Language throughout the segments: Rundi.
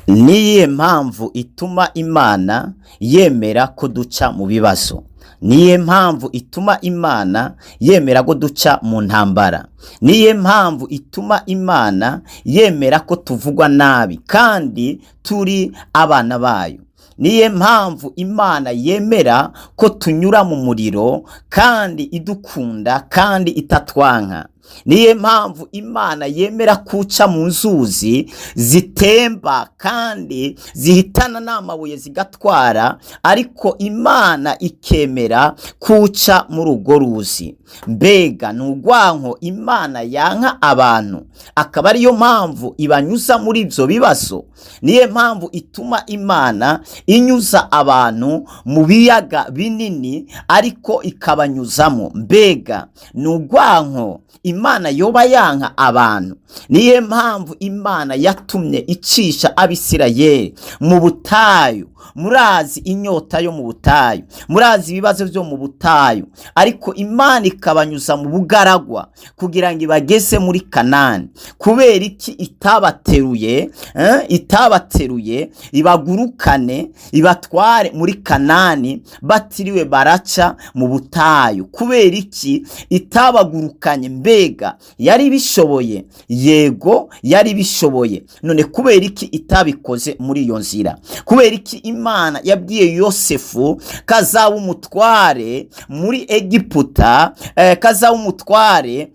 Niyihe mpamvu ituma Imana yemera ko duca mu bibazo? Niyihe mpamvu ituma Imana yemera ko duca mu ntambara? Niyihe mpamvu ituma Imana yemera ko tuvugwa nabi kandi turi abana bayo? Niyihe mpamvu Imana yemera ko tunyura mu muriro kandi idukunda kandi itatwanka? Niyihe mpamvu Imana yemera kuca mu nzuzi zitemba kandi zihitana n'amabuye zigatwara, ariko Imana ikemera kuca muri urwo ruzi? Mbega ni urwanko Imana yanka abantu, akaba ariyo mpamvu ibanyuza muri ibyo bibazo? Niyihe mpamvu ituma Imana inyuza abantu mu biyaga binini ariko ikabanyuzamo? Mbega ni urwanko Imana yoba yanka abantu? Niyihe mpamvu Imana yatumye icisha Abisirayeli mu butayu? Murazi inyota yo mu butayu, murazi ibibazo byo mu butayu, ariko Imana ikabanyuza mu bugaragwa kugira ngo ibageze muri Kanani. Kubera iki itabateruye ibagurukane ibatware muri Kanani batiriwe baraca mu butayu? Kubera iki itabagurukanye? Mbega yari bishoboye? Yego yari bishoboye. None kubera iki itabikoze muri iyo nzira? Kubera iki Imana yabwiye Yosefu kazaba umutware muri Egiputa, kazaba umutware,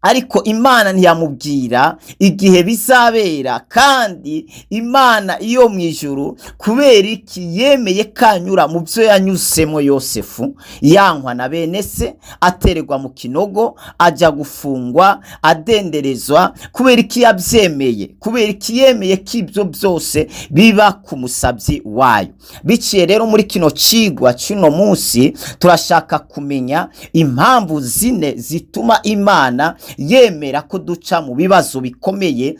ariko Imana ntiyamubwira igihe bizabera? Kandi Imana iyo mu ijuru kubera iki yemeye kanyura mu byo yanyuzemo Yosefu, yankwa na bene se, atererwa mu kinogo, ajya gufungwa, adenderezwa? Kubera iki yabyemeye? Kubera iki yemeye ko ibyo byose biba ku musabyi wayo? Biciye rero muri kino cigwa cy'uno munsi turashaka kumenya impamvu zine zituma Imana yemera ko duca mu bibazo bikomeye,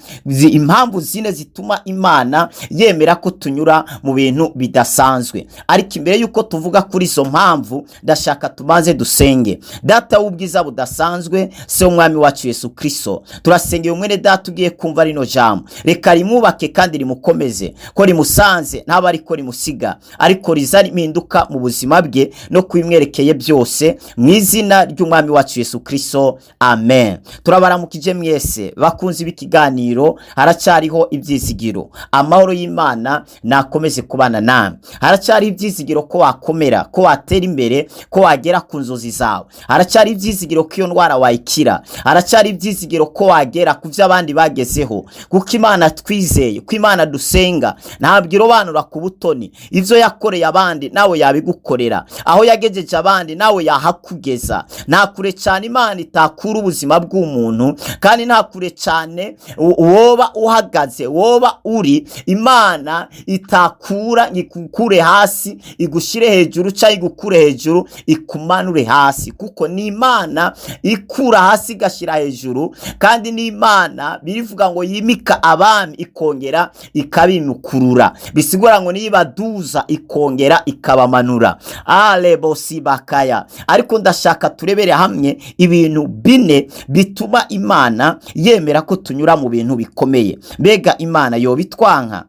impamvu zine zituma Imana yemera ko tunyura mu bintu bidasanzwe. Ariko imbere yuko tuvuga kuri izo mpamvu, ndashaka tumaze dusenge. Data w'ubwiza budasanzwe, se umwami wacu Yesu Kristo, turasengeye umwene data ugiye kumva rino jambo, reka rimubake kandi rimukomeze, ko rimusanze ntaba ariko rimusiga, ariko riza rimpinduka mu buzima bwe no kwimwerekeye byose, mu izina ry'umwami wacu Yesu Kristo, amen. Turabaramukije mwese bakunzi b'ikiganiro haracyariho ibyizigiro. Amahoro y'Imana nakomeze kubana namwe. Haracyari ibyizigiro ko wakomera, ko watera imbere, ko wagera ku nzozi zawe. Haracyari ibyizigiro ko iyo ndwara wayikira. Haracyari ibyizigiro ko wagera ku byo abandi bagezeho, kuko Imana twizeye, ko Imana dusenga ntabwo irobanura ku butoni. Ivyo yakoreye abandi nawe yabigukorera, aho yagejeje abandi nawe yahakugeza. Nta kure cyane Imana itakura ubuzima bw'umuntu, kandi nta kure cyane woba uhagaze, woba uri, Imana itakura ikukure hasi igushire hejuru, cyangwa igukure hejuru ikumanure hasi, kuko ni Imana ikura hasi igashira hejuru, kandi ni Imana birivuga ngo yimika abami ikongera ikabimukurura. Bisigura ngo nibaduza ikongera ikabamanura. Alebosibakaya. Ariko ndashaka turebere hamwe ibintu bine bituma Imana yemera ko tunyura mu bintu bikomeye. Mbega Imana yobitwanka?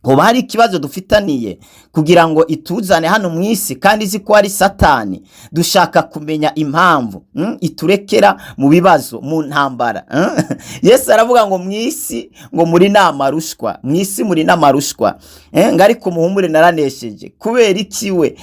Hoba hari ikibazo dufitaniye kugira ngo ituzane hano mu isi kandi izi ko ari Satani? Dushaka kumenya impamvu iturekera mu bibazo, mu ntambara. Yesu aravuga ngo mu isi ngo muri namarushwa, mu isi muri namarushwa, ariko muhumure naranesheje. Kubera iki we?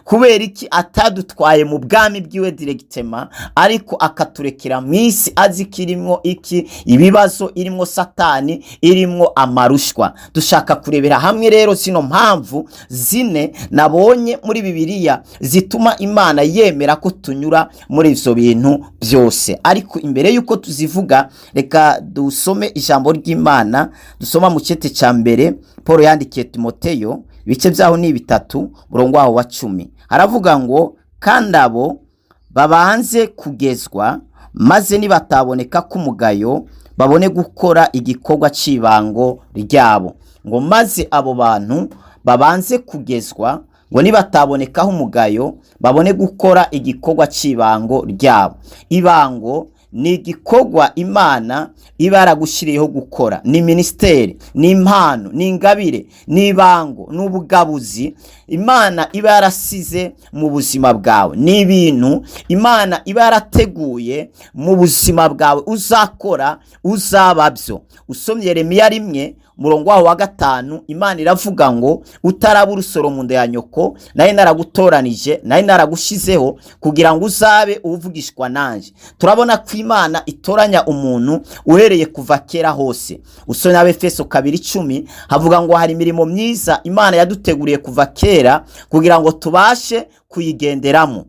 Kubera iki atadutwaye mu bwami bwiwe directement, ariko akaturekera mu isi azi kirimo iki? Ibibazo, irimo Satani, irimo amarushwa. Dushaka kurebera hamwe rero zino mpamvu zine nabonye muri Bibiliya zituma Imana yemera ko tunyura muri ivyo bintu byose. Ariko imbere yuko tuzivuga, reka dusome ijambo ry'Imana. Dusoma mu cete ca mbere Paulo yandikiye Timoteyo, ibice byaho ni 3 murongo waho wa 10. Haravuga ngo kandi abo babanze kugezwa, maze nibataboneka kumugayo babone gukora igikorwa cibango ryabo. Ngo maze abo bantu babanze kugezwa, ngo nibatabonekaho umugayo babone gukora igikorwa cibango ryabo. Ibango ni igikorwa Imana iba yaragushiriyeho gukora, ni ministeri, ni impano, ni ingabire, ni ibango, ni ubugabuzi Imana iba yarasize mu buzima bwawe, ni ibintu Imana iba yarateguye mu buzima bwawe uzakora uzababyo. Usomye Yeremiya 1:5 Imana iravuga ngo utaraba urusoro mu nda ya nyoko nari naragutoranije, nari naragushizeho kugira ngo uzabe uvugishwa nanje. Turabona ko Imana itoranya umuntu uhereye kuva kera hose. Usomye Abefeso 2:10 havuga ngo hari imirimo myiza Imana yaduteguriye kuva kera kugira ngo tubashe kuyigenderamo.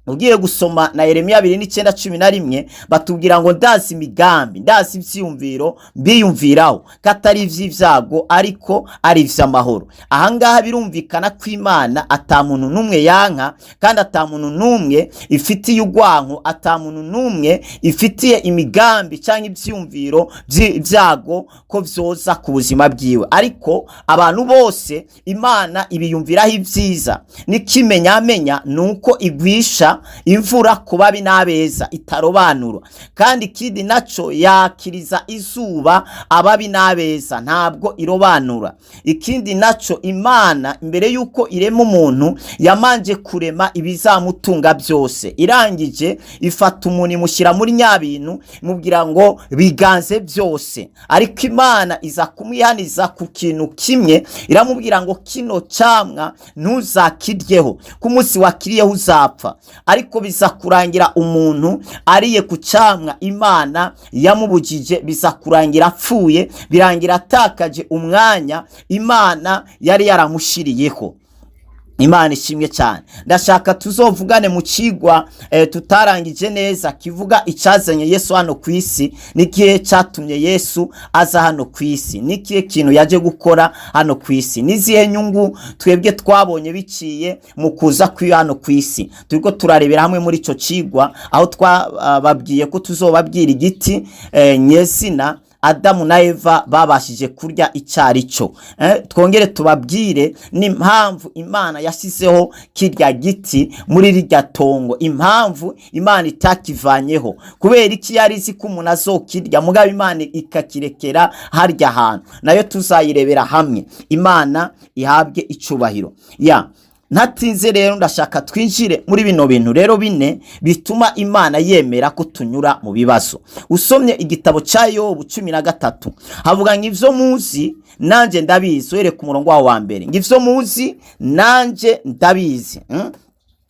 Ugiye gusoma na Yeremiya 2:9-11 batubwira ngo ndazi imigambi, ndazi ivyiyumviro mbiyumviraho katari ivy'ivyago ariko ari ivy'amahoro. Ahangaha birumvikana ko Imana atamuntu numwe yanka kandi atamuntu numwe ifitiye urwanko, atamuntu numwe ifitiye imigambi canke ivyiyumviro vy'ivyago ko vyoza ku buzima bwiwe, ariko abantu bose Imana ibiyumviraho ivyiza. Nikimenyamenya nuko igwisha imvura kubabi n'abeza itarobanura, kandi ikindi naco yakiriza izuba ababi n'abeza ntabwo irobanura. Ikindi naco Imana imbere yuko irema umuntu yamanje kurema ibizamutunga byose, irangije ifata umuntu imushyira muri nyabintu imubwira ngo biganze byose, ariko Imana iza kumwihaniza ku kintu kimwe, iramubwira ngo kino camwa ntuzakiryeho, ku munsi wakiriyeho uzapfa. Ariko biza kurangira umuntu ariye ku camwa Imana yamubujije, biza kurangira apfuye, birangira atakaje umwanya Imana yari yaramushiriyeho. Imana ishimwe cyane. Ndashaka tuzovugane mu cigwa tutarangije neza kivuga icazanye Yesu hano kwisi, nikihe catumye Yesu aza hano kwisi, nikihe kintu yaje gukora hano kwisi, nizihe nyungu twebwe twabonye biciye mu kuza kwi hano kwisi. Turiko turarebera hamwe muri ico cigwa aho twababwiye ko tuzobabwira igiti nyezina Adamu na Eva babashije kurya icarico. Twongere tubabwire n'impamvu Imana yashizeho kirya giti muri rirya tongo, impamvu Imana itakivanyeho, kubera iki yarizi ko umuntu azokirya mugabo Imana ikakirekera harya hantu, nayo tuzayirebera hamwe. Imana ihabwe icubahiro. Ntatinze rero ndashaka twinjire muri bino bintu rero bine bituma Imana yemera ko tunyura mu bibazo. Usomye igitabo ca Yobu 13 havuga ngivyo muzi nanje ndabizi, were ku murongo wa mbere, ngivyo muzi nanje ndabizi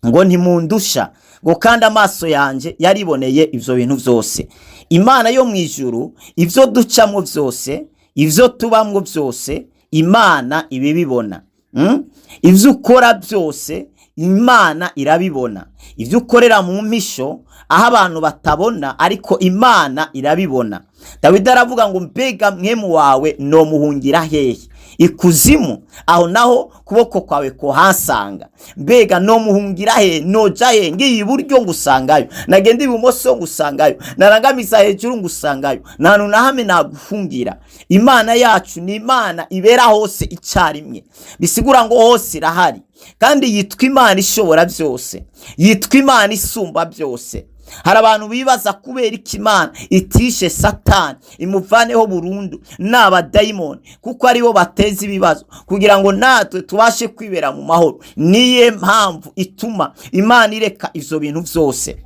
ngo ntimundusha, ngo kandi amaso yanje yariboneye ivyo bintu vyose. Imana yo mwijuru ivyo ducamwo vyose, ivyo tubamwo vyose Imana ibibibona. Ivyo ukora byose Imana irabibona, ivyo ukorera mu mpisho aho abantu batabona ariko Imana irabibona. Dawidi aravuga ngo mbega mwemu wawe no muhungira hehe, ikuzimu aho naho kuboko kwawe ko hasanga. Mbega no muhungira hehe, noja hehe, ngiye iburyo ngusangayo, nagenda ibumoso ngusangayo, narangamiza hejuru ngusangayo, nta nahame nagufungira. Imana yacu ni Imana ibera hose icarimwe, bisigura ngo hose irahari, kandi yitwa Imana ishobora byose, yitwa Imana isumba byose. Hari abantu bibaza kubera iki Imana itishe Satani imuvaneho burundu n'abadayimoni, kuko aribo bateza ibibazo kugira ngo natwe tubashe kwibera mu mahoro. Niye mpamvu ituma Imana ireka ivyo bintu vyose.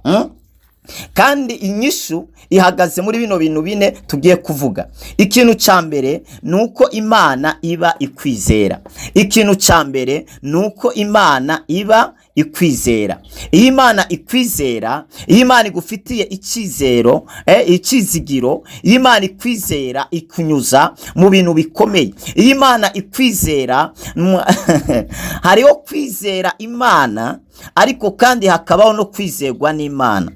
Kandi inyishu ihagaze muri bino bintu bine tugiye kuvuga. Ikintu ca mbere nuko Imana iba ikwizera. Ikintu ca mbere nuko Imana iba ikwizera. Iyo Imana ikwizera, iyo Imana igufitiye icizero, icizigiro, iyo Imana ikwizera ikunyuza mu bintu bikomeye. Iyo Imana ikwizera hariho kwizera Imana ariko kandi hakabaho no kwizerwa n'Imana.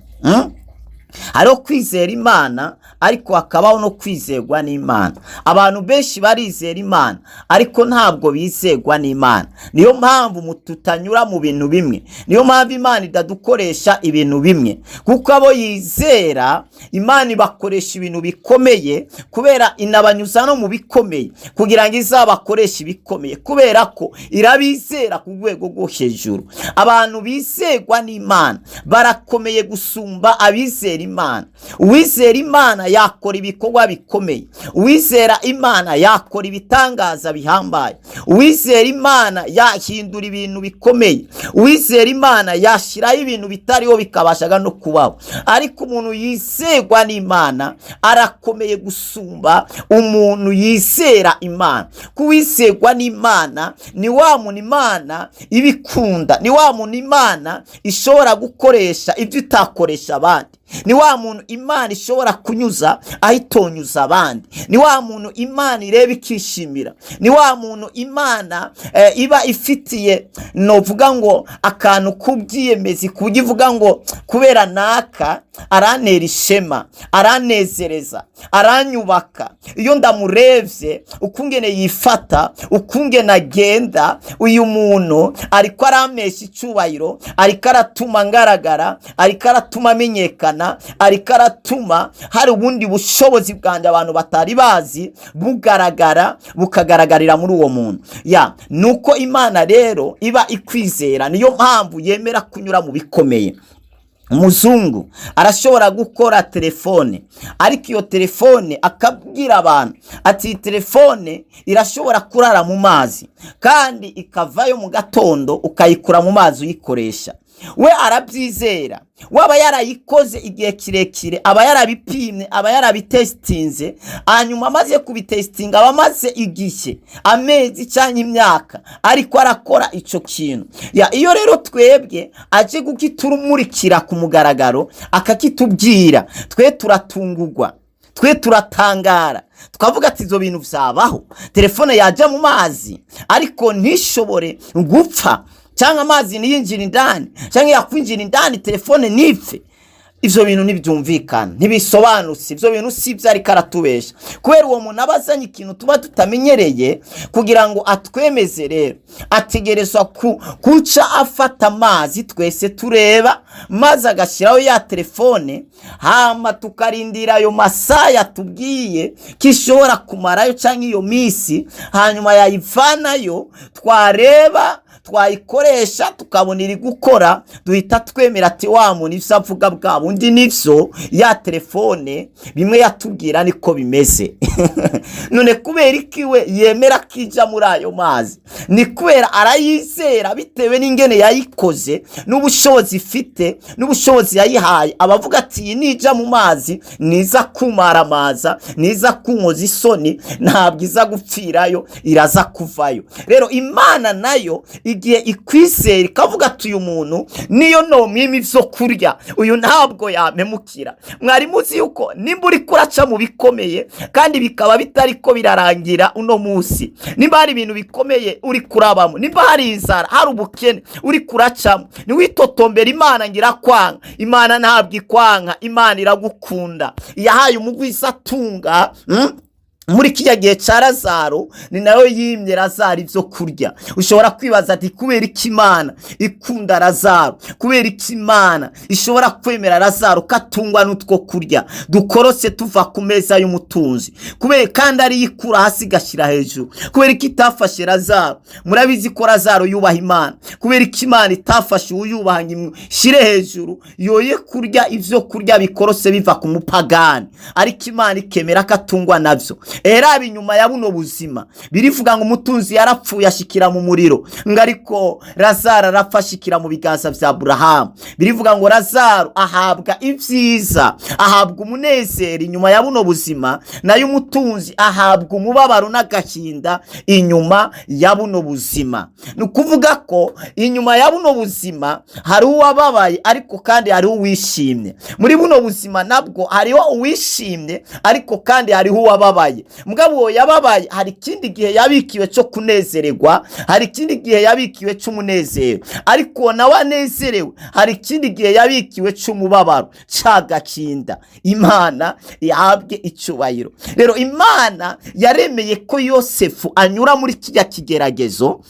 Hariho kwizera Imana ariko hakabaho no kwizerwa n'Imana. Abantu benshi barizera Imana ariko ntabwo bizerwa n'Imana. Niyo mpamvu tutanyura mu bintu bimwe, niyo mpamvu Imana idadukoresha ibintu bimwe, kuko abo yizera Imana ibakoresha ibintu bikomeye, kubera inabanyuza no mu bikomeye kugira ngo izabakoreshe ibikomeye, kubera ko irabizera ku rwego rwo hejuru. Abantu bizerwa n'Imana barakomeye gusumba abizera Imana. Uwizera Imana yakora ibikorwa bikomeye, uwizera Imana yakora ibitangaza bihambaye, uwizera Imana yahindura ibintu bikomeye, uwizera Imana yashiraho ibintu bitariho bikabashaga no kubaho. Ariko umuntu yizerwa n'Imana arakomeye gusumba umuntu yizera Imana. Kuwizerwa n'Imana ni wa muntu Imana ibikunda, ni wa muntu Imana ishobora gukoresha ibyo itakoresha abandi, ni wa muntu Imana ishobora kunyuza aho itonyuza abandi, ni wa muntu Imana ireba ikishimira, ni wa muntu Imana iba ifitiye novuga ngo akantu kubyiyemezi kugivuga ngo kubera naka arantera ishema, aranezereza, aranyubaka. Iyo ndamurevye ukungene yifata, ukungene agenda, uyu muntu ariko aramesha icubahiro, ariko aratuma ngaragara, ariko aratuma amenyekana, ariko aratuma hari ubundi bushobozi bwanje abantu batari bazi bugaragara, bukagaragarira muri uwo muntu. Nuko Imana rero iba ikwizera, niyo mpamvu yemera kunyura mu bikomeye. Umuzungu arashobora gukora telefone, ariko iyo telefone akabwira abantu ati telefone irashobora kurara mu mazi kandi ikavayo mu gatondo ukayikura mu mazi uyikoresha. We arabyizera, waba yarayikoze igihe kirekire, aba yarabipimye, aba yarabitestinze, hanyuma amaze kubitestinga aba amaze igihe, amezi cyangwa imyaka, ariko arakora ico kintu. Iyo rero twebwe aje kukiturumurikira ku mugaragaro akakitubwira, twe turatungurwa, twe turatangara, tukavuga ati izo bintu vyabaho. Telefone yaja mu mazi ariko ntishobore gupfa, cyangwa amazi niyinjira indani, cyangwa yakwinjira indani telefone nipfe. Ivyo bintu ntibyumvikana, ntibisobanutse, ivyo bintu sivyo ariko aratubesha, kubera uwo muntu abazanye ikintu tuba tutamenyereye kugira ngo atwemeze. Rero ategerezwa kuca afata amazi twese tureba, maze agashiraho ya telefone, hama tukarindira ayo masaha yatubwiye kishobora kumarayo cyangwa iyo misi, hanyuma yayivanayo, twareba twayikoresha tukabona iri gukora, duhita twemera ati wa muntu ivyo avuga bwa bundi nivyo, ya telefone bimwe yatubwira niko bimeze. None kubera ikiwe yemera kija muri ayo mazi? Ni kubera arayizera bitewe n'ingene yayikoze, n'ubushobozi ifite, n'ubushobozi yayihaye. Abavuga ati nija mu mazi niza kumaramaza, niza kunkoza isoni, ntabwo iza gupfirayo, iraza kuvayo. Rero Imana nayo igihe ikwizera ikavuga ati uyu muntu niyo nomwima ivyo kurya, uyu ntabwo yamemukira. Mwari muzi yuko nimba uri kuraca mu bikomeye kandi bikaba bitariko birarangira uno musi, nimba hari ibintu bikomeye uri kurabamo, nimba hari inzara, hari ubukene uri kuracamo, niwitotombera Imana ngira kwanga. Imana ntabwo ikwanka, Imana iragukunda. Yahaye umugwiza atunga muri kiya gihe ca Lazaro, ni nayo yimye Lazaro ivyo kurya. Ushobora kwibaza ati kubera iki Imana ikunda Lazaro, kubera iki Imana ishobora kwemera Lazaro katungwa n'utwo kurya dukorose tuva ku meza y'umutunzi, kubera kandi ari yikura hasi gashira hejuru. Kubera iki itafashe Lazaro? Murabizi ko Lazaro yubaha Imana. Kubera iki Imana itafashe uyubaha ngo shire hejuru, yoye kurya ivyo kurya bikorose biva ku mupagani, ariko Imana ikemera katungwa navyo. Era binyuma ya buno buzima birivuga ngo umutunzi yarapfuye ashikira mu muriro, ngariko Lazaro arafashikira mu biganza vya Abrahamu. Birivuga ngo Lazaro ahabwa ivyiza, ahabwa umunezero inyuma ya buno buzima, nayo umutunzi ahabwa umubabaro n'agahinda inyuma ya buno buzima. Nukuvuga ko inyuma ya buno buzima hari uwababaye ariko kandi hari uwishimye. Muri buno buzima nabwo hariho uwishimye ariko kandi hariho uwababaye. mugabo yababaye hari ikindi gihe yabikiwe cyo kunezererwa, hari ikindi gihe yabikiwe cy'umunezero, ariko nawe anezerewe hari ikindi gihe yabikiwe cy'umubabaro cy'agakinda. Imana yahabwe icyubahiro. Rero Imana yaremeye ko Yosefu anyura muri kijya kigeragezo,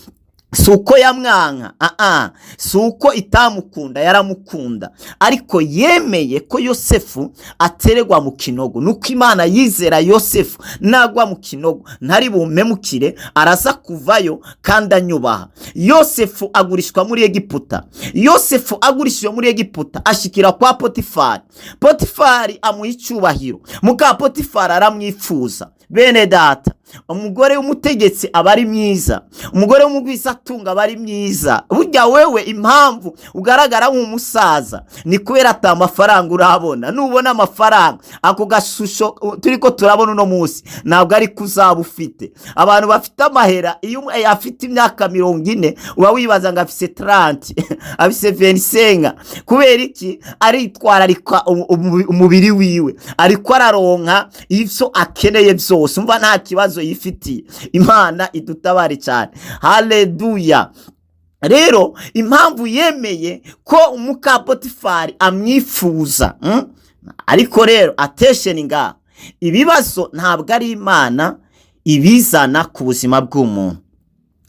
si uko yamwanka, si uko itamukunda, yaramukunda, ariko yemeye ko Yosefu atererwa mu kinogo. Nuko Imana yizera Yosefu nagwa mu kinogo ntari bumemukire, araza kuvayo kandi anyubaha. Yosefu agurishwa muri Egiputa. Yosefu agurishijwe muri Egiputa ashikira kwa Potifari. Potifari amuha icyubahiro, muka Potifari aramwifuza. Bene data, umugore w'umutegetsi aba ari mwiza, umugore w'umugwizatunga aba ari mwiza. Burya wewe impamvu ugaragara nk'umusaza ni kubera ata amafaranga urabona. Nubona amafaranga, ako gashusho turiko turabona uno munsi ntabwo ari kuzaba ufite. Abantu bafite amahera, iyo afite imyaka 40 uba wibaza ngo afise 30 afise 25. kubera iki? Aritwararika umubiri wiwe, ariko araronka ivyo akeneye byose. Umva nta kibazo yifitiye. Imana idutabare cyane. Haleluya. Rero impamvu yemeye ko umuka Potifari amwifuza, ariko rero attention ngaha, ibibazo ntabwo ari Imana ibizana ku buzima bw'umuntu.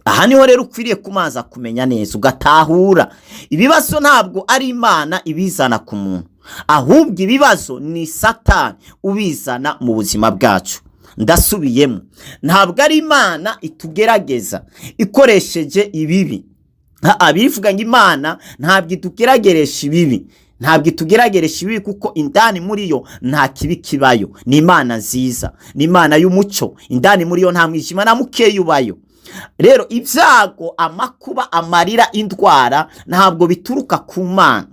Aha niho rero ukwiriye kumanza kumenya neza, ugatahura ibibazo ntabwo ari Imana ibizana ku muntu, ahubwo ibibazo ni Satani ubizana mu buzima bwacu. Ndasubiyemo, ntabwo ari Imana itugerageza ikoresheje ibibi. Abivuga ngo Imana ntabwo itugerageresha ibibi, ntabwo itugerageresha ibibi, kuko indani muri yo nta kibi kibayo. Ni Imana nziza, ni Imana y'umucyo, indani muri yo nta mwijima na mukeya ubayo. Rero ibyago, amakuba, amarira, indwara ntabwo bituruka ku Mana,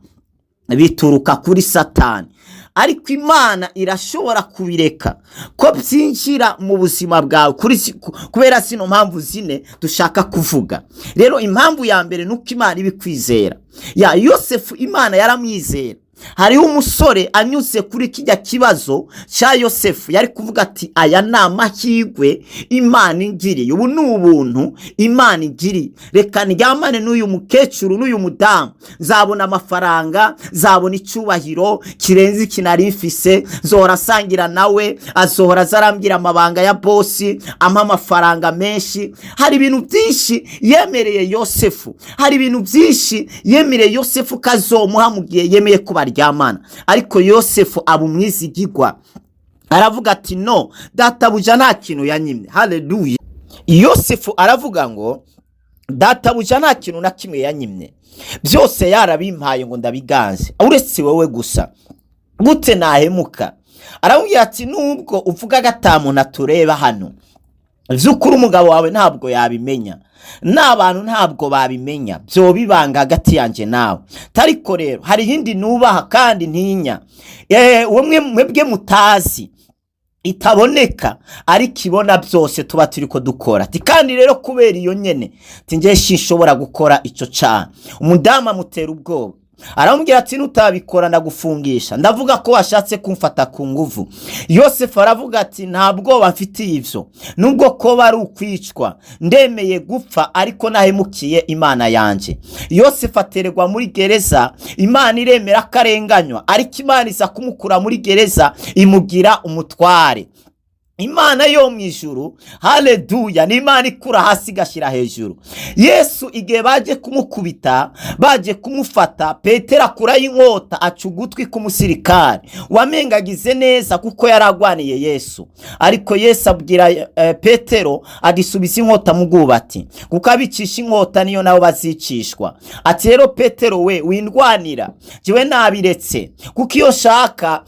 bituruka kuri Satani. Ariko Imana irashobora kubireka ko byinjira mu buzima bwawe kubera sino mpamvu zine dushaka kuvuga. Rero impamvu ya mbere nuko Imana ibikwizera. Ya Yosefu Imana yaramwizera. Hariho umusore anyuze kuri kijya kibazo cya Yosefu, yari kuvuga ati aya ni amahirwe Imana ingiriye, ubu ni ubuntu Imana ingiriye, reka ndyamane n'uyu mukecuru n'uyu mudamu, nzabona amafaranga, nzabona icyubahiro kirenze ikinari mfise, nzohora sangira nawe, azohora azarambwira amabanga ya bosi, ampa amafaranga menshi. Hari ibintu byinshi yemereye Yosefu, hari ibintu byinshi yemereye Yosefu kazomuha mu gihe yemeye kuba ryamana. Ariko Yosefu abumwizigirwa, aravuga ati no, databuja nta kintu yanyimye. Haleluya. Yosefu aravuga ngo databuja nta kintu na kimwe yanyimye, byose yarabimpaye ngo ndabiganze, uretse wowe gusa. Gute nahemuka? Aravuga ati nubwo uvuga gatamu natureba hano, vyukuri umugabo wawe ntabwo yabimenya, n'abantu ntabwo babimenya, byo bibanga hagati yanje nawe. Tariko rero hari yindi nubaha kandi ntinya, mwebwe mutazi, itaboneka ariko ibona byose tuba turiko dukora. Kandi rero kubera iyo nyene tinje shishobora gukora ico cyane. Umudama mutera ubwoba, aramubwira ati nutabikora ndagufungisha. Ndavuga ko washatse kumfata ku nguvu. Yosefu aravuga ati ntabwo bafitiye ivyo, nubwo ko bari ukwicwa ndemeye gupfa, ariko nahemukiye Imana yanje. Yosefu atererwa muri gereza, Imana iremera karenganywa, ariko Imana iza kumukura muri gereza imugira umutware. Imana yo mwijuru, haleluya, ni Imana ikura hasi gashira hejuru. Yesu igihe baje kumukubita, baje kumufata, Petero akura inkota aca ugutwi k'umusirikare wamengagize neza kuko yaragwaniye Yesu. Ariko Yesu abwira Petero adisubiza inkota mu bwubati, kuko abicisha inkota niyo nabo bazicishwa. Ati rero Petero we windwanira, jiwe nabiretse, kuko iyo shaka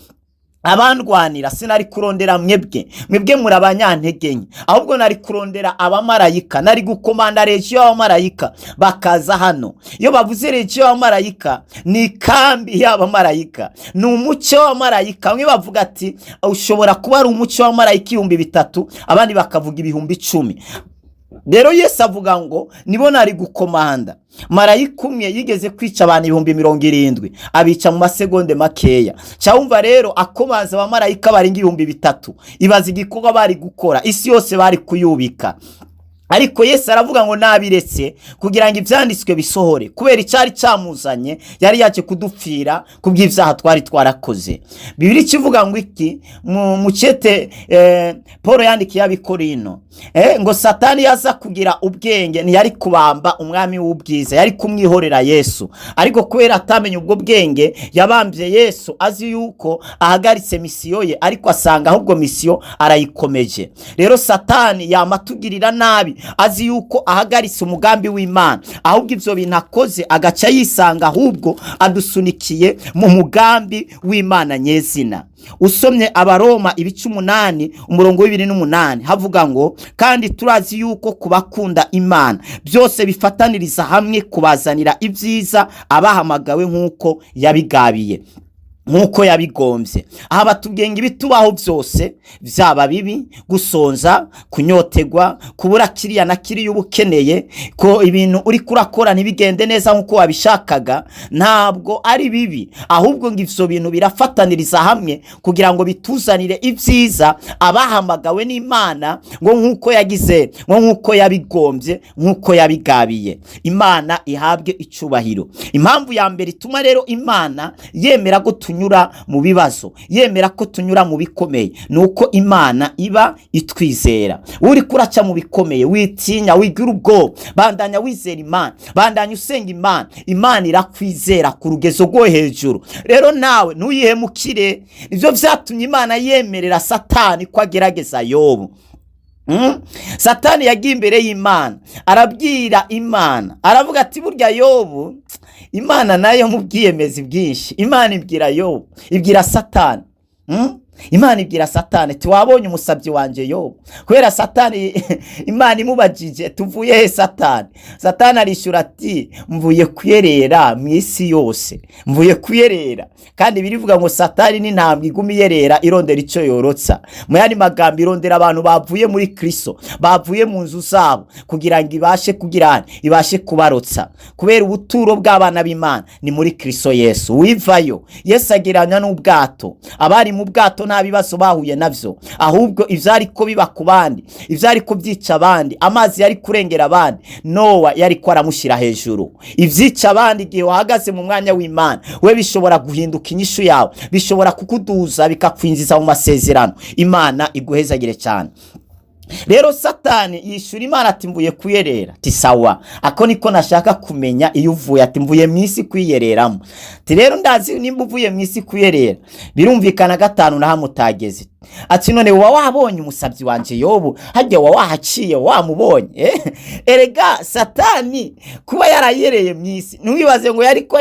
abandwanira sinari kurondera mwebwe muri abanyantegenye, ahubwo nari kurondera abamarayika, nari gukomanda regio y'abamarayika bakaza hano. Iyo bavuze regio y'abamarayika ni kambi y'abamarayika, ni umucyo w'abamarayika. Bamwe bavuga ati ushobora kuba ari umucyo w'abamarayika 3000, abandi bakavuga 10,000. rero Yesu avuga ngo nibo nari gukomanda. Marayika umwe yigeze kwica abantu 70,000 abica mu masegonde makeya. Cyawumva rero akomaza abamarayika barenga 3,000 ibaza igikorwa bari gukora, isi yose bari kuyubika. Ariko Yesu aravuga ngo nabiretse kugira ngo ivyanditswe bisohore, kubera icari camuzanye yari yaje kudupfira kubw'ivyaha twari twarakoze. Bibiri kivuga ngo iki mu cete Paulo yandikiye abikorino, ngo Satani yaza kugira ubwenge ntiyari kubamba umwami w'ubwiza, yari kumwihorera Yesu. Ariko kubera atamenye ubwo bwenge yabambye Yesu azi yuko ahagaritse misiyo ye, ariko asanga ahubwo misiyo arayikomeje. Rero Satani yamatugirira nabi azi yuko ahagaritse umugambi w'Imana, ahubwo ivyo bintu akoze agaca yisanga ahubwo adusunikiye mu mugambi w'Imana nyezina. Usomye Abaroma 8:28 havuga ngo kandi turazi yuko kubakunda Imana byose bifataniriza hamwe kubazanira ibyiza abahamagawe nk'uko yabigabiye, nk'uko yabigombye. Aha batubwenga ibitubaho byose, byaba bibi, gusonza, kunyotegwa, kubura kiriya na kiriya ubukeneye, ko ibintu uri kurakora ntibigende neza nk'uko wabishakaga, ntabwo ari bibi, ahubwo ngo ivyo bintu birafataniriza hamwe kugira ngo bituzanire ibyiza abahamagawe n'Imana ngo nk'uko yagize, ngo nk'uko yabigombye, nk'uko yabigabiye. Imana ihabwe icubahiro. Impamvu ya mbere ituma rero Imana yemera go tunyura mu bibazo, yemera ko tunyura mu bikomeye, nuko Imana iba itwizera. Uri kuraca mu bikomeye witinya, wigira ubwo, bandanya wizera Imana, bandanya usenga Imana, Imana irakwizera ku rugezo rwo hejuru. Rero nawe ntuyihemukire. Ivyo vyatumye Imana yemerera Satani ko agerageza Yobu. Satani yagiye imbere y'Imana arabwira Imana, aravuga ati burya Yobu Imana nayo mu bwiyemezi bwinshi. Imana ibwira Yobu, ibwira Satani, Imana ibwira Satani ati wabonye umusabyi wanje Yobu. Kubera Satani Imana imubajije tuvuye he Satani, Satani arishura ati mvuye kuyerera mu isi yose, mvuye kuyerera. Kandi birivuga ngo Satani ni ntambwe igumi yerera irondera ico yorotsa. Mu yandi magambo irondera abantu bavuye muri Kristo, bavuye mu nzu zabo kugira ngo ibashe kubarotsa. Kubera ubuturo bw'abana b'Imana ni muri Kristo Yesu. Wivayo Yesu agiranya n'ubwato, abari mu bwato nta bibazo bahuye navyo, ahubwo ivyari ko biba ku bandi, ivyari ko byica abandi, amazi yari kurengera abandi, Nowa yari ko aramushira hejuru. Ivyica abandi igihe wahagaze mu mwanya w'Imana, we bishobora guhinduka inyishu yawe, bishobora kukuduza bikakwinjiza mu masezerano. Imana iguhezagire cyane. Rero Satani yishura Imana ati mvuye kuyerera. Ati sawa, ako niko nashaka kumenya iyo uvuye. Ati mvuye mu isi kuyereramo. Ati rero ndazi nimba uvuye mu isi kuyerera, birumvikana gatanu na hamutageze. Ati none wabonye umusabyi wanje Yobu, hajya wahaciye wamubonye? Erega Satani kuba yarayereye mu isi, ntubibaze ngo yari ko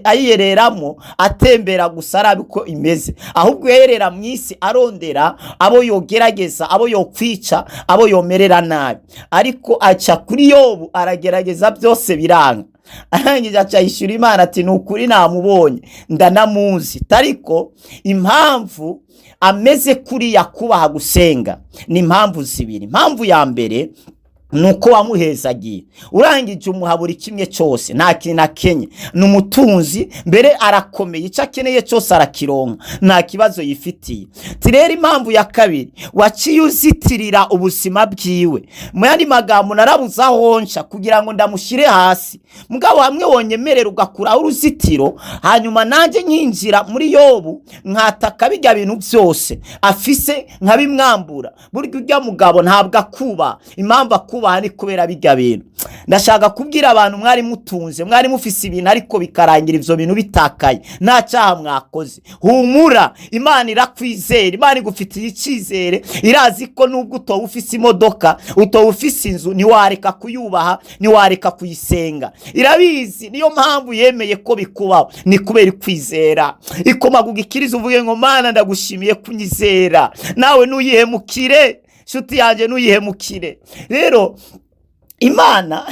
ayereramo atembera gusa arabiko imeze, ahubwo yerera mu isi arondera abo yogerageza, abo yokwica, abo yomerera nabi. Ariko aca kuri Yobu aragerageza byose biranga. Arangije aca yishura Imana ati nukuri namubonye, ndanamuzi. Tariko impamvu ameze kuri yakubaha gusenga ni impamvu zibiri. Impamvu ya mbere nuko wamuhezagiye, urangije umuha buri kimwe cyose, nta kintu akenye, numutunzi mbere arakomeye, icyo akeneye cyose arakironka, nta kibazo yifitiye. Tirera impamvu ya kabiri, waciye uzitirira ubuzima bwiwe. Mu yandi magambo narabuza honca kugira ngo ndamushire hasi, mugabo hamwe wonyemerera ugakuraho uruzitiro, hanyuma nanjye nkinjira muri Yobu nkataka bijya bintu byose afise nkabimwambura. Burya ujya mugabo ntabwo akuba, impamvu akuba ni kubera bijya bintu. Ndashaka kubwira abantu mwari mutunze, mwari mufise ibintu ariko bikarangira ivyo bintu bitakaye, nta cyaha mwakoze. Humura, Imana irakwizera, Imana igufitiye icyizere, irazi ko nubwo utowe ufise imodoka, utowe ufise inzu, ntiwareka kuyubaha, ntiwareka kuyisenga. Irabizi, niyo mpamvu yemeye ko bikubaho, ni kubera kwizera. Ikoma gugikiriza uvuge ngo Mana ndagushimiye kunyizera, nawe nuyihemukire shuti yanje, nuyihemukire. Rero Imana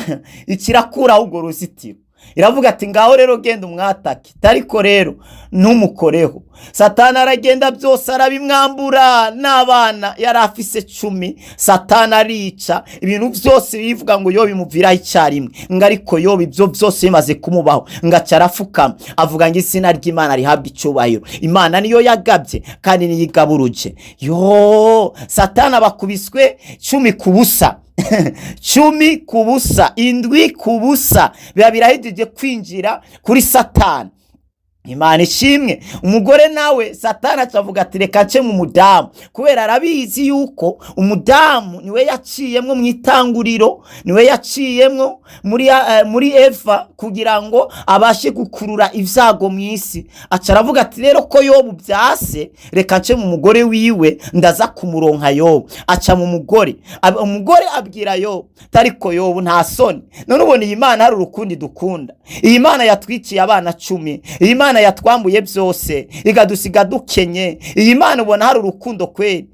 ikirakura ubwo ruzitiro, iravuga ati ngaho rero genda umwatake, ariko rero ntumukoreho. Satani aragenda byose arabimwambura, n'abana yari afise 10 Satani arica, ibintu byose bivuga ngo Yobu bimuviraho icyarimwe, ngo ariko Yobu ibyo byose bimaze kumubaho ngaca arafukama avuga ngo izina ry'Imana rihabwa icyubahiro. Imana niyo yagabye kandi niyo igaburuje. Satani abakubiswe 10 ku busa 10 ku busa, 7 ku busa, biba birahidije kwinjira kuri Satani. Imana ishimwe. Umugore nawe Satani acavuga ati reka nce mu mudamu, kubera arabizi yuko umudamu niwe yaciyemwo mu itanguriro, niwe yaciyemwo muri Eva kugira ngo abashe gukurura ivyago mu isi. Aca aravuga ati rero ko Yobu byase, reka nce mu mugore wiwe ndaza kumuronka Yobu. Aca mu mugore, umugore abwira Yobu, tariko Yobu nta soni, none ubona iyi Imana hari urukundi dukunda, iyi Imana yatwiciye abana 10, iyi Imana yatwambuye byose igadusiga dukenye, iyi Mana ubona hari urukundo kweli.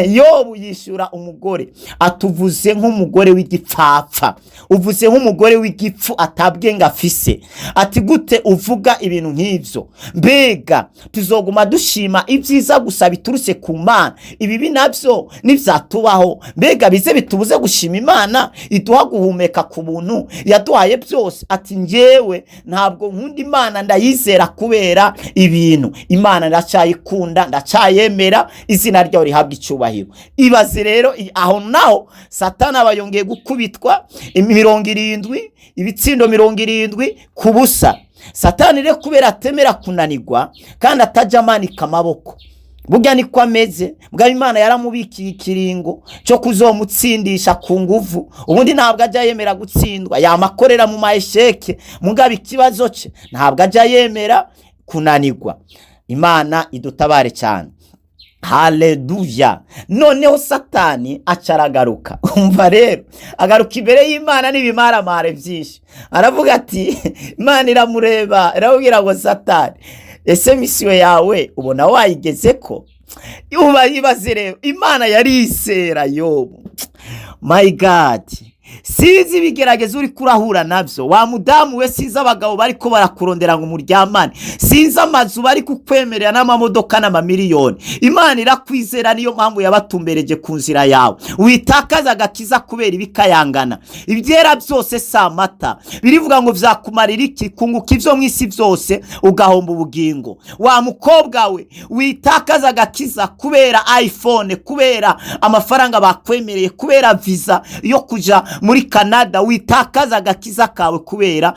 Yobu yishura umugore, atuvuze nk'umugore w'igipfapfa, uvuze nk'umugore w'igipfu atabwenga afise. Ati gute uvuga ibintu nk'ivyo? Mbega tuzoguma dushima ibyiza gusa biturutse ku Mana, ibibi navyo nivyatubaho? Mbega bize bitubuze gushima Imana iduha guhumeka ku buntu yaduhaye byose? Ati njyewe ntabwo nkunda Imana, ndayizera kubera ibintu. Imana ndacyayikunda, ndacyayemera, izina ryayo rihabwa icyubahiro. Ibaze rero aho naho Satani abayongeye gukubitwa 70, ibitsindo 70 ku busa. Satani rero kubera atemera kunanirwa kandi atajya amanika amaboko, burya niko ameze. Bwa Imana yaramubikiye ikiringo cyo kuzomutsindisha ku nguvu, ubundi ntabwo ajya yemera gutsindwa, yamakorera mu maesheke, mugaba ikibazo cye ntabwo ajya yemera kunanirwa. Imana idutabare cyane. Haleluya. Noneho Satani acaragaruka, umva rero agaruka imbere y'Imana n'ibimaramare byinshi, aravuga ati Imana iramureba, irabwira ngo Satani, ese misiyo yawe ubona wayigeze ko? Ibaze rero Imana yarisera Yobu. My God, sizi bigerageza uri kurahura navyo, wa mudamu we, siza abagabo bariko barakurondera ngo muryamane, sinza amazu bari kukwemerera n'amamodoka n'amamiliyoni. Imana irakwizera, niyo mpamvu yabatumbereje ku nzira yawe. Witakaza agakiza kubera ibikayangana. Ibyera byose samata, birivuga ngo vyakumarira iki? Kunguka ivyo mwisi byose ugahomba ubugingo. Wa mukobwa we, witakaza agakiza kubera iPhone, kubera amafaranga bakwemereye, kubera visa yo kuja muri Canada. Witakaza agakiza kawe kubera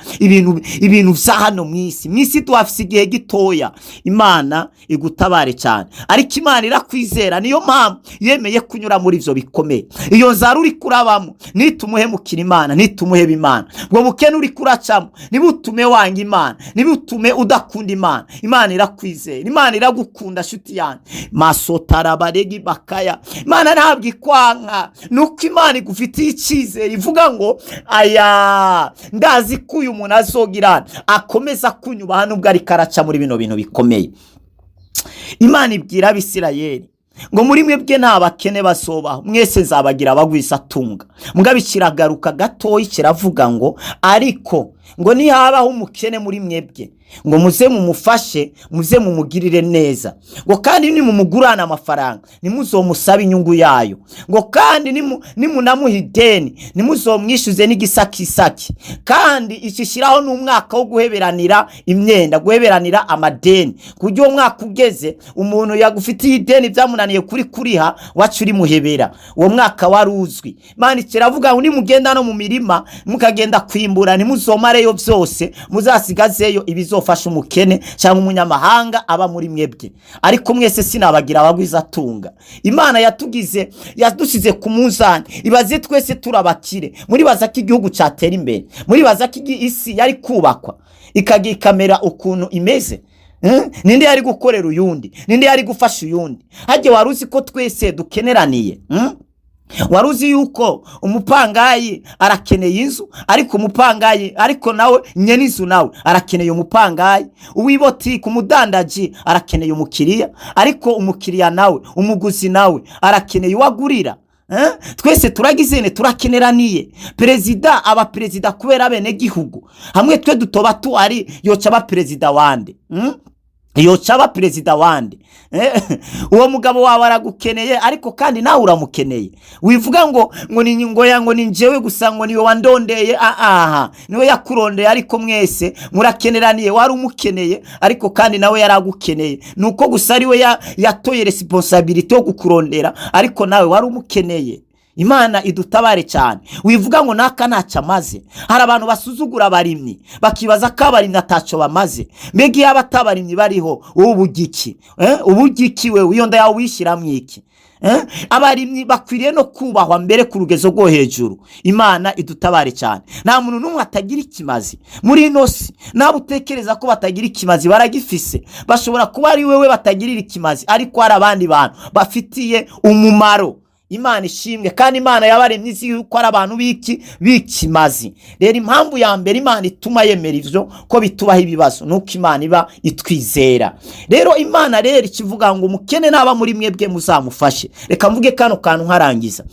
ibintu vya hano mwisi tuafise igihe gitoya. Imana igutabare cyane, ariko Imana irakwizera, niyo mpamvu yemeye kunyura muri ivyo bikomeye. Iyo nzara uri kurabamo nitumuhemukira Imana, nitumuheba Imana. Ngo bukene uri kuracamo nibutume wanga Imana, nibutume udakunda Imana. Imana irakwizera, Imana iragukunda shuti yanjye. Masotarabaregi bakaya, Imana ntabwo ikwanka, nuko Imana igufitiye icyizere, ivuga ngo aya ndazi ko uyu muntu azogira akomeza kunyubaha nubwo ari karaca muri bino bintu bikomeye. Imana ibwira Abisirayeli ngo muri mwebwe nta bakene basobaho, mwese nzabagira abagwisatunga. Mugabe kiragaruka gatoyi kiravuga ngo ariko ngo nihabaho umukene muri mwebwe, ngo muze mumufashe, muze mumugirire neza. Ngo kandi nimumugurana amafaranga nimuzomusaba inyungu yayo. Ngo kandi nimunamuha ideni nimuzomwishyuze n'igisakisaki. Kandi ikishiraho n'umwaka wo guheberanira imyenda, guheberanira amadeni. Kujya uwo mwaka ugeze, umuntu yagufitiye ideni byamunaniye kuri kuriha, wacu uri muhebera, uwo mwaka waruzwi. Imana kiravuga ngo nimugenda no mu mirima mukagenda kwimbura, nimuzomareyo byose, muzasigazeyo ibizofasha umukene cyangwa umunyamahanga aba muri mwebwe. Ariko mwese sinabagira abagwizatunga. Imana yadusize ku munzani, ibaze twese turabakire. Muri baza ko igihugu cyatera imbere, muri baza ko isi yari kubakwa ikagikamera ukuntu imeze. Ninde yari gukorera uyundi? Ninde yari gufasha uyundi? Haje waruzi ko twese dukeneraniye? Waruzi yuko umupangayi arakeneye inzu, ariko nawe nyene inzu nawe arakeneye umupangayi. Uwiboti ku mudandaji arakeneye umukiriya, ariko umukiriya nawe, umuguzi nawe arakeneye uwagurira. twese turagizene turakeneraniye. Perezida aba perezida kubera bene gihugu, hamwe twe dutoba tuari yoca aba perezida wande, yoca aba perezida wande. Uwo mugabo wawe aragukeneye, ariko kandi nawe uramukeneye. Wivuga ngo ni njyewe gusa, ngo niwe wandondeye. Aha, niwe yakurondeye, ariko mwese murakeneraniye. Wari umukeneye, ariko kandi nawe yaragukeneye. Nuko gusa ariwe yatoye responsibility yo kukurondera, ariko nawe wari umukeneye. Imana idutabare cyane. Wivuga ngo naka ntacyo amaze. Hari abantu basuzugura abarimyi, bakibaza ko abarimyi ataco bamaze. Mbega iyo abatabarimyi bariho, ubugiki ubugiki wewe iyo nda yawe wishiramwe iki? Abarimyi bakwiriye no kubahwa mbere ku rugezo rwo hejuru. Imana idutabare cyane. Nta muntu numwe atagira ikimazi muri inosi. Nabo utekereza ko batagira ikimazi baragifise. Bashobora kuba ari wewe batagirira ikimazi, ariko hari abandi bantu bafitiye umumaro. Imana ishimwe. Kandi Imana yabaremye izi yuko ari abantu bikimazi. Rero impamvu ya mbere Imana ituma yemera ivyo ko bitubaho ibibazo, nuko Imana iba itwizera. Rero Imana rero ikivuga ngo umukene naba muri mwebwe muzamufashe. Reka mvuge kano kantu nkarangiza.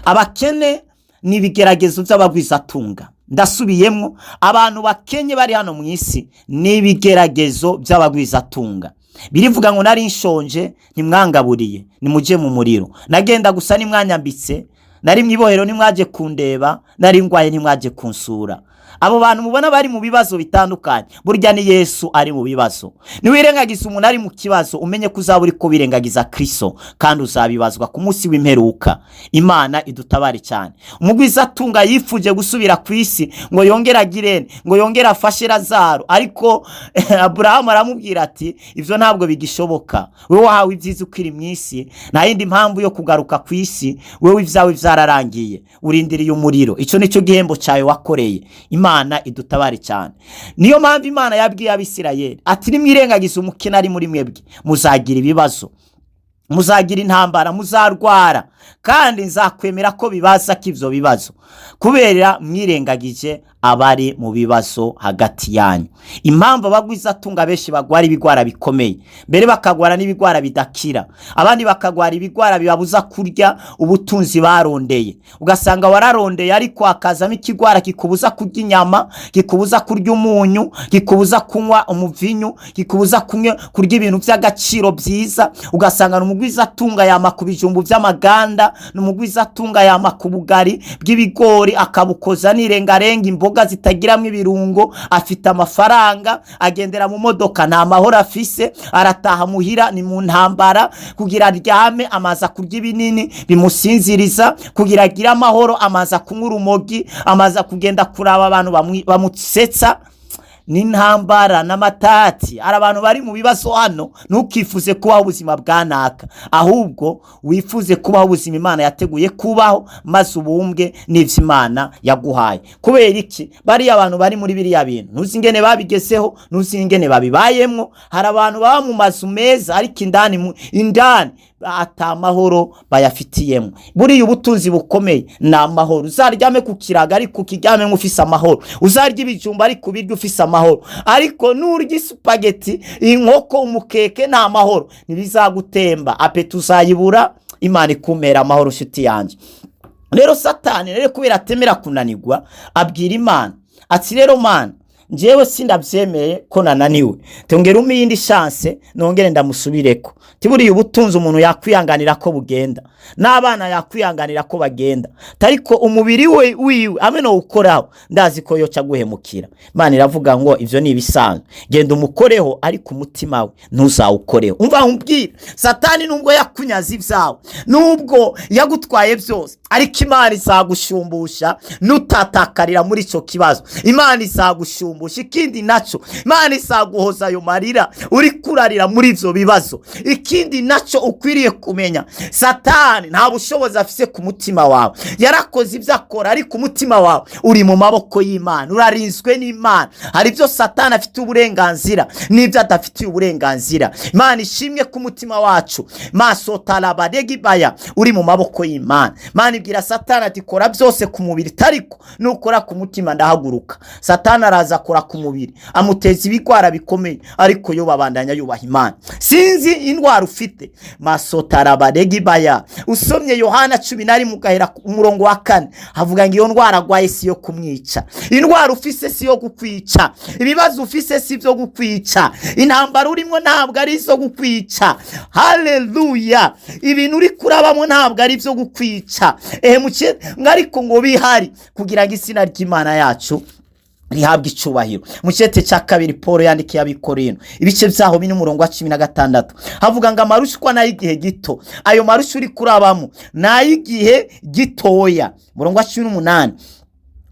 Abakene ni bigeragezo by'abagwizatunga. Ndasubiyemo, abantu bakenye bari hano mu isi ni bigeragezo by'abagwizatunga. Birivuga ngo nari nshonje ntimwangaburiye, nimuje mu muriro. Nagenda gusa nimwanyambitse, nari mwibohero nimwaje kundeba, nari ngwaye nimwaje kunsura. Abo bantu mubona bari mu bibazo bitandukanye, burya ni Yesu ari mu bibazo. Niwirengagiza umuntu ari mu kibazo, umenye kuzaburi ko birengagiza Kristo, kandi uzabibazwa ku munsi w'imperuka. Imana idutabare cyane. Umugwizatunga yifuje gusubira ku isi ngo yongera girene, ngo yongera afashe Lazaro, ariko Abrahamu aramubwira ati ivyo ntabwo bigishoboka. Wewe wahawe ibyiza ukiri mu isi, nta yindi mpamvu yo kugaruka ku isi. Wewe ivyawe vyararangiye, urindiriye umuriro. Ico nico gihembo cyawe wakoreye. Imana idutabare cyane. Niyo mpamvu Imana yabwiye Abisirayeli ati nimwirengagiza umukene ari muri mwebwe, muzagira ibibazo, muzagira intambara, muzarwara, kandi nzakwemera ko bibaza k'ivyo bibazo, kubera mwirengagije abari mu bibazo hagati yanyu. Impamvu abagwizatunga benshi bagwara ibigwara bikomeye, mbere bakagwara n'ibigwara bidakira, abandi bakagwara ibigwara bibabuza kurya ubutunzi barondeye. Ugasanga wararondeye, ariko hakazamo ikigwara kikubuza kurya inyama, kikubuza kurya umunyu, kikubuza kunywa umuvinyu, kikubuza kurya ibintu by'agaciro byiza. Ugasanga n'umugwizatunga yama ku bijumbu by'amaganda, n'umugwizatunga yama ku bugari bw'ibigori, akabukoza nirengarenga imboga zitagiramwe ibirungo. Afite amafaranga, agendera mu modoka, nta mahoro afise, arataha muhira ni mu ntambara. Kugira aryame amaza kurya ibinini bimusinziriza, kugira agira amahoro amaza kunywa urumogi, amaza kugenda kuraba abantu bamusetsa. N'intambara n'amatati. Ari abantu bari mu bibazo hano. Ntukifuze kubaho ubuzima bwanaka, ahubwo wifuze kubaho ubuzima Imana yateguye kubaho, maze ubumbwe n'ivyo Imana yaguhaye. Kubera iki? Bari abantu bari muri biriya bintu ntuzi ingene babigezeho, ntuzi ingene babibayemwo. Hari abantu baba mu mazu meza, ariko indani atamahoro bayafitiyemo. Buriya ubutunzi bukomeye na amahoro. Uzaryame ku kiraga, ariko ukiryame nk'ufise amahoro. Uzarya ibijumba, ariko ubirya ufise amahoro. Ariko nurya spaghetti, inkoko, umukeke, nta mahoro, ntibizagutemba. Apeti uzayibura. Imana ikumera amahoro nshuti yanje. Rero Satani rero kubera atemera kunanirwa, abwira Imana ati rero Mana, njyewe sindabyemeye ko nananiwe, tongera umiyindi chance nongere ndamusubireko. Tiburiye ubutunzi umuntu yakwiyanganira ko bugenda, n'abana yakwiyanganira ko bagenda, tariko umubiri wiwe ameno ukoraho ndazi ko yoca guhemukira. Imana iravuga ngo ivyo ni ibisanzwe, genda umukoreho, ariko umutima we ntuzawukoreho. Umva umbwira, Satani nubwo yakunyaza ivyawe, nubwo yagutwaye byose, ariko Imana izagushumbusha nutatakarira muri ico kibazo. Imana izagushumbusha. Ikindi naco, Imana izaguhoza ayo marira uri kurarira muri ivyo bibazo. Ikindi naco ukwiriye kumenya, Satani nta bushobozi afise ku mutima wawe. Yarakoze ivyo akora, ariko umutima wawe uri mu maboko y'Imana, urarinzwe n'Imana. Hari ivyo Satani afite uburenganzira n'ivyo adafitiye uburenganzira. Imana ishimwe ku mutima wacu, maso talabadegi baya uri mu maboko y'Imana. Imana ibwira Satani ati kora byose ku mubiri, tariko nukora ku mutima ndahaguruka. Satani araza agakora ku mubiri, amuteza ibigwara bikomeye, ariko yo babandanya yubaha Imana. Sinzi indwara ufite, masotarabaregibaya. Usomye Yohana 11 ugahera ku murongo wa 4, havuga ngo iyo ndwara agwaye si yo kumwica. Indwara ufise si yo gukwica, ibibazo ufise si byo gukwica, intambara urimo ntabwo ari zo gukwica. Haleluya! Ibintu uri kurabamo ntabwo ari byo gukwica. Ariko ngo bihari kugira ngo izina ry'Imana yacu rihabwa icubahiro. Mu cyete cya 2 Paulo yandikiye Abikorino ibice byaho bine umurongo wa 16 havuga ngo amarushwa nayo igihe gito. Ayo marushwa uri kurabamo nayo igihe gitoya. Umurongo wa 18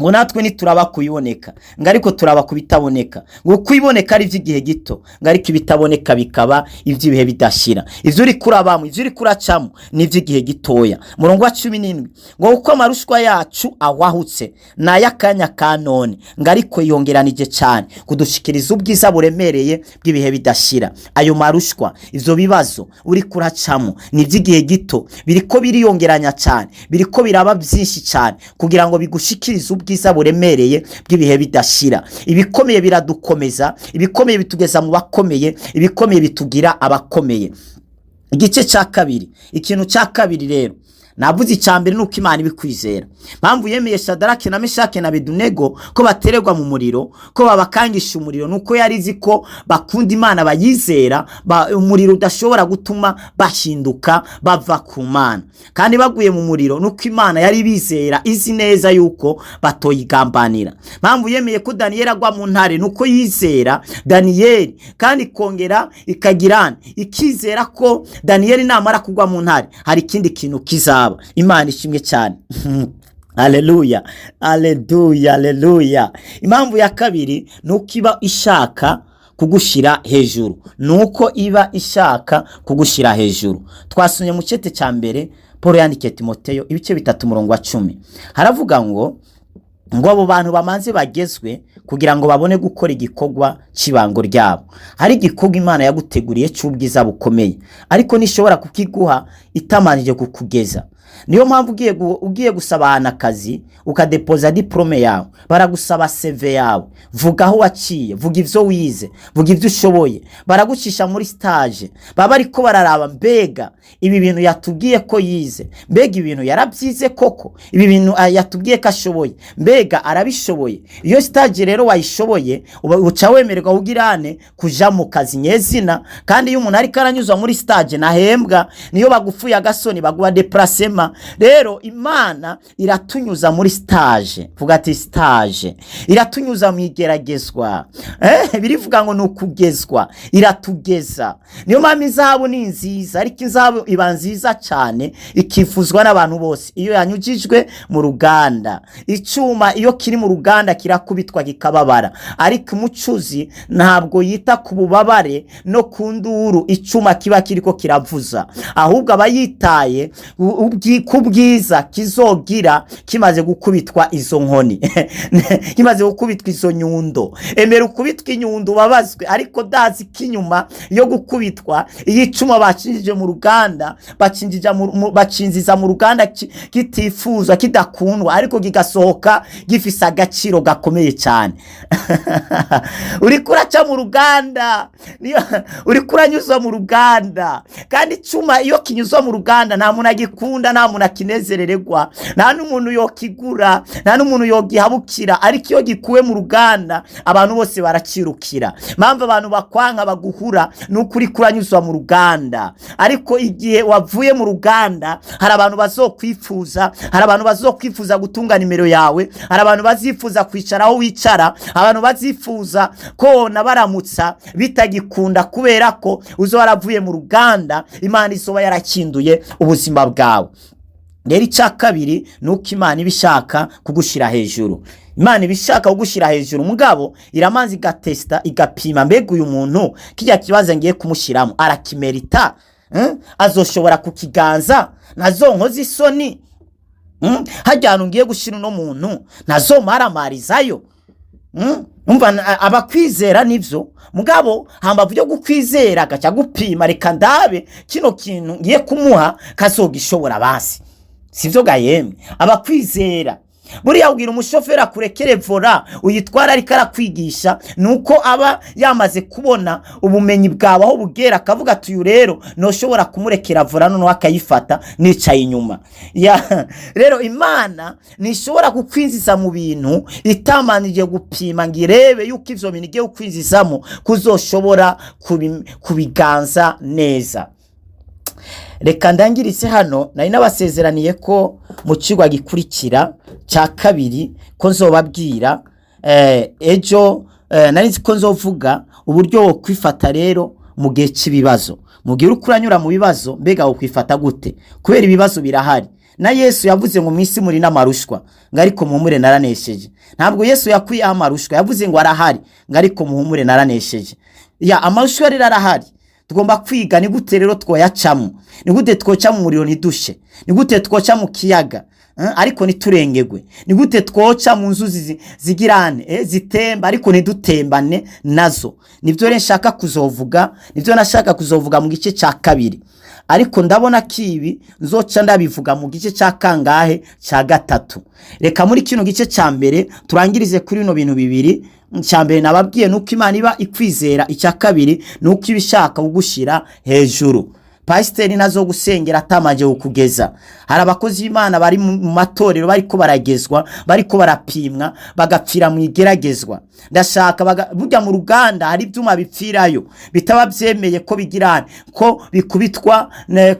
ngo natwe nituraba kuyiboneka, ngo ariko turaba kubitaboneka, ngo kwiboneka ari by'igihe gito, ngo ariko ibitaboneka bikaba iby'ibihe bidashira. Ivyo uri kurabamo, ivyo uri kuracamo ni iby'igihe gitoya. Murongo wa 17 ngo uko amarushwa yacu awahutse na yakanya kanone, ngo ariko yongeranije cyane kudushikiriza ubwiza buremereye bw'ibihe bidashira. Ayo marushwa, ivyo bibazo uri kuracamo ni iby'igihe gito, biriko biriyongeranya cyane, biriko biraba byinshi cyane kugira ngo bigushikirize ubwiza buremereye bw'ibihe bidashira. Ibikomeye biradukomeza, ibikomeye bitugeza mu bakomeye, ibikomeye bitugira abakomeye. Igice cya 2, ikintu cya 2 rero navuze icyambere nuko Imana ibikwizera. Mpamvu yemeye Shadaraki na Meshaki na Abedunego ko batererwa mu muriro, ko babakangisha umuriro, nuko yarizi ko bakunda Imana, bayizera, umuriro udashobora gutuma bahinduka bava ku Mana. Kandi baguye mu muriro nuko Imana yari bizera, izi neza yuko batoyigambanira. Mpamvu yemeye ko Daniel agwa mu ntare nuko yizera Daniel, kandi kongera ikagirana ikizera ko Daniel namara kugwa mu ntare hari ikindi kintu kizaba. Imana ishimwe cyane. Haleluya, haleluya, haleluya. Impamvu ya 2 nuko iba ishaka kugushira hejuru, nuko iba ishaka kugushira hejuru. Twasomye mu cyete cya 1 Paulo yandikiye Timoteyo ibice 3 umurongo wa 10 haravuga ngo abo bantu bamanze bagezwe kugira ngo babone gukora igikorwa cibango ryabo. Hari igikorwa Imana yaguteguriye cy'ubwiza bukomeye, ariko nishobora kukiguha itamanije kukugeza. Niyo mpamvu ugiye gusaba akazi ukadepoza diplome yawe, baragusaba CV yawe, vuga aho waciye, vuga ivyo wize, vuga ivyo ushoboye. Baragucisha muri stage, baba ariko bararaba mbega ibi bintu yatubwiye ko yize, mbega ibintu yarabyize koko, ibi bintu yatubwiye ko ashoboye, mbega arabishoboye. Iyo stage rero wayishoboye uca wemererwa ugirane kuja mu kazi nyezina. Kandi iyo umuntu ariko aranyuzwa muri stage nahembwa, niyo bagufuye agasoni baguha déplacement. Rero Imana iratunyuza muri stage, vuga ati stage, iratunyuza mu igeragezwa. Birivuga ngo nukugezwa, iratugeza. Niyo mpamvu izahabu ni nziza, ariko izahabu iba nziza cyane ikifuzwa n'abantu bose iyo yanyujijwe mu ruganda. Icyuma iyo kiri mu ruganda kirakubitwa kikababara, ariko umucuzi ntabwo yita ku bubabare no ku nduru icyuma kiba kiriko kiravuza, ahubwo aba yitaye kubwiza kizogira kimaze gukubitwa izo nkoni kimaze gukubitwa izo nyundo. Emera ukubitwa inyundo babazwe, ariko dazi kinyuma yo gukubitwa iyicuma bacinjije mu ruganda, bacinziza mu ruganda kitifuzwa, kidakundwa, ariko kigasohoka gifise agaciro gakomeye cyane. Uri kuraca mu ruganda, uri kuranyuzwa mu ruganda, kandi icuma iyo kinyuzwa mu ruganda nta muntu agikunda, nta muntu akinezerererwa, nta n'umuntu yokigura, nta n'umuntu yogihabukira. Ariko iyo gikuwe mu ruganda abantu bose barakirukira. Mpamvu abantu bakwanka baguhura nuko uri kuranyuzwa mu ruganda. Ariko igihe wavuye mu ruganda hari abantu bazokwifuza, hari abantu bazokwifuza gutunga nimero yawe, hari abantu bazifuza kwicara aho wicara, abantu bazifuza ko nabaramutsa bitagikunda kubera ko uzo waravuye mu ruganda. Imana isoba yarakinduye ubuzima bwawe. Rero icya 2 nuko Imana ibishaka kugushira hejuru. Imana ibishaka kugushira hejuru, mugabo iramanzi igatesta, igapima mbega uyu muntu kijya kibaza ngiye kumushiramo arakimerita, azoshobora kukiganza, nazonkoza isoni, hajyana ngiye gushira no muntu nazomaramarizayo. Umva abakwizera nivyo, mugabo hambavu yo gukwizera gacha gupima, reka ndabe kino kintu ngiye kumuha kazogishobora basi. Sivyo gayemwe, abakwizera buriya ubwira umushoferi akurekere vora uyitwara ariko arakwigisha nuko aba yamaze kubona ubumenyi bwawe aho bugera akavuga ati uyu rero noshobora kumurekera vora none akayifata nicaye inyuma. Rero Imana nishobora kukwinjiza mu bintu itamanije gupima ngo irebe yuko ivyo bintu igiye kukwinjizamo kuzoshobora kubiganza neza. Reka ndangiritse hano, nari nabasezeraniye ko mu cigwa gikurikira ca kabiri ko nzobabwira ejo, nari nzi ko nzovuga uburyo wo kwifata rero mu gihe cy'ibibazo. Mu gihe uriko uranyura mu bibazo, mbega wo kwifata gute? Kubera ibibazo birahari. Na Yesu yavuze ngo mwisi muri n'amarushwa, ngo ariko muhumure naranesheje. Ntabwo Yesu yakwiye amarushwa, yavuze ngo arahari, ngo ariko muhumure naranesheje. Amarushwa rero arahari. Tugomba kwiga ni gute rero twoyacamo, ni gute twoca mu muriro ntidushe, ni gute twoca mu kiyaga ariko niturengegwe, ni gute twoca mu nzuzi zigirane zitemba ariko ntidutembane nazo. Nivyo rero nshaka kuzovuga, nivyo nashaka kuzovuga mu gice ca kabiri, ariko ndabona kibi nzoca ndabivuga mu gice ca kangahe ca gatatu. Reka muri kino gice ca mbere turangirize kuri bino bintu bibiri. Cyambere nababwiye nuko Imana iba ikwizera, icya kabiri nuko ibishaka kugushira hejuru. Pasiteri nazo gusengera atamaje ukugeza. Hari abakozi b'Imana bari mu matorero bariko baragezwa, bariko barapimwa, bagapfira mu igeragezwa. Ndashaka burya mu ruganda hari ibyuma bipfirayo bitaba byemeye ko bigirana, ko bikubitwa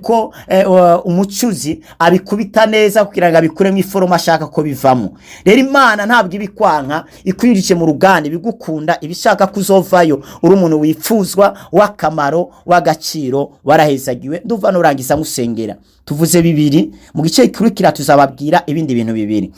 ko umucuzi abikubita neza kugira ngo abikuremo iforoma ashaka ko bivamo. Rero Imana ntabwo ibikwanka, ikwinjije mu ruganda ibigukunda, ibishaka kuzovayo uri umuntu wifuzwa w'akamaro w'agaciro waraheza. Nduva nurangiza musengera. Tuvuze bibiri, mu gice gikurikira tuzababwira ibindi bintu bibiri.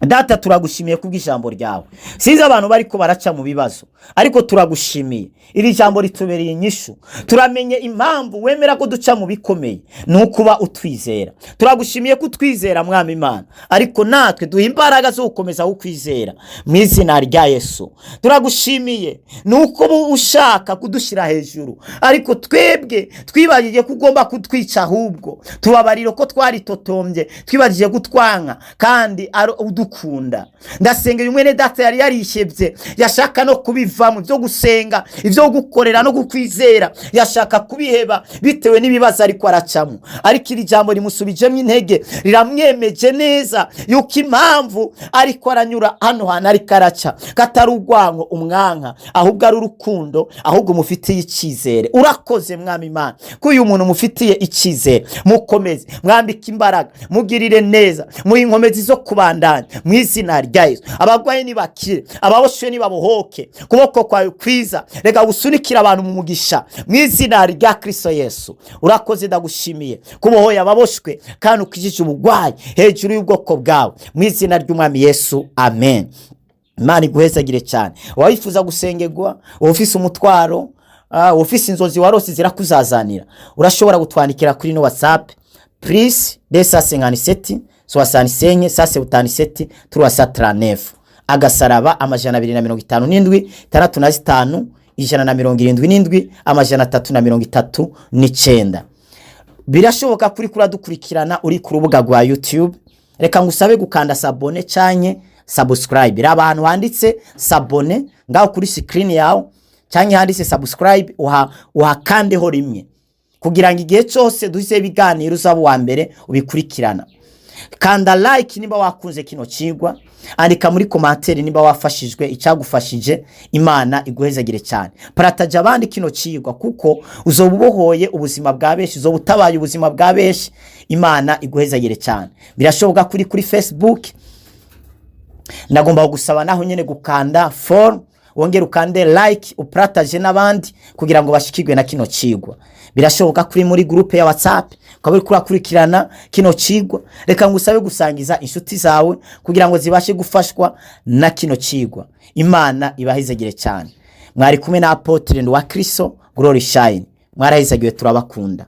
Data, turagushimiye kubw'ijambo ryawe. Sinzi abantu bariko baraca mu bibazo, ariko turagushimiye. Iri jambo ritubereye inyishu. Turamenye impamvu wemera ko duca mu bikomeye, nukuba utwizera. Turagushimiye ko utwizera Mwami Imana, ariko natwe duha imbaraga zo gukomeza kukwizera mu izina rya Yesu. Turagushimiye nuko ushaka kudushira hejuru, ariko twebwe twibagije ko ugomba kutwica, ahubwo tubabariro ko twaritotombye, twibagije gutwanka kandi udukunda. Ndasenga umwene data yari yarishebye, yashaka no kubivamo byo gusenga, ibyo gukorera no gukwizera, yashaka kubiheba bitewe n'ibibazo ariko aracamo, ariko iri jambo rimusubijemo intege, riramwemeje neza yuko impamvu ariko aranyura hano hana ariko araca katari urwango umwanka, ahubwo ari urukundo, ahubwo mufitiye icyizere. Urakoze Mwami Imana ko uyu muntu mufitiye icyizere. Mukomeze, mwambike imbaraga, mugirire neza, muhe inkomezi zo kubandanya mu izina rya Yesu. Abagwaye nibakire, ababoshwe nibabohoke, kuboko kwawe kwiza reka gusunikira abantu mu mugisha mu izina rya Kristo Yesu. Urakoze, ndagushimiye kubohoya ababoshwe kandi ukijije ubugwayi hejuru y'ubwoko bwawe mu izina ry'Umwami Yesu, amen. Imana iguhezagire cyane. Wayifuza gusengerwa, ufise umutwaro, ufise inzozi warose zirakuzazanira, urashobora gutwandikira kuri no WhatsApp +257 65 77 379 agasaraba amajana 257 65 177 amajana 339. Birashoboka kuri dukurikirana uri ku rubuga rwa YouTube. Reka ngusabe gukanda sabone canke subscribe. Raba ahantu handitse sabone ngaho kuri screen yawe, canke handitse subscribe uhakandeho rimwe kugira ngo igihe cyose duhise biganiro uzaba wa mbere ubikurikirana. Kanda like niba wakunze kino cigwa, andika muri commentaire niba wafashijwe, icyagufashije. Imana iguhezagire cyane. Parataje abandi kino cigwa kuko uzobubohoye ubuzima bwa benshi, uzobutabaye ubuzima bwa benshi. Imana iguhezagire cyane. Birashoboka kuri Facebook. Ndagomba gusaba naho nyene gukanda follow, wongera ukande like, uparataje n'abandi kugira ngo bashikirwe na kino cigwa. Birashoboka kuri muri groupe ya WhatsApp ukaba kurakurikirana kino cigwa. Reka ngusabe gusangiza inshuti zawe kugira ngo zibashe gufashwa na kino cigwa. Imana ibahezagire cyane. Mwari kumwe na Apotre wa Kristo Glory Shine. Mwarahezagiwe, turabakunda.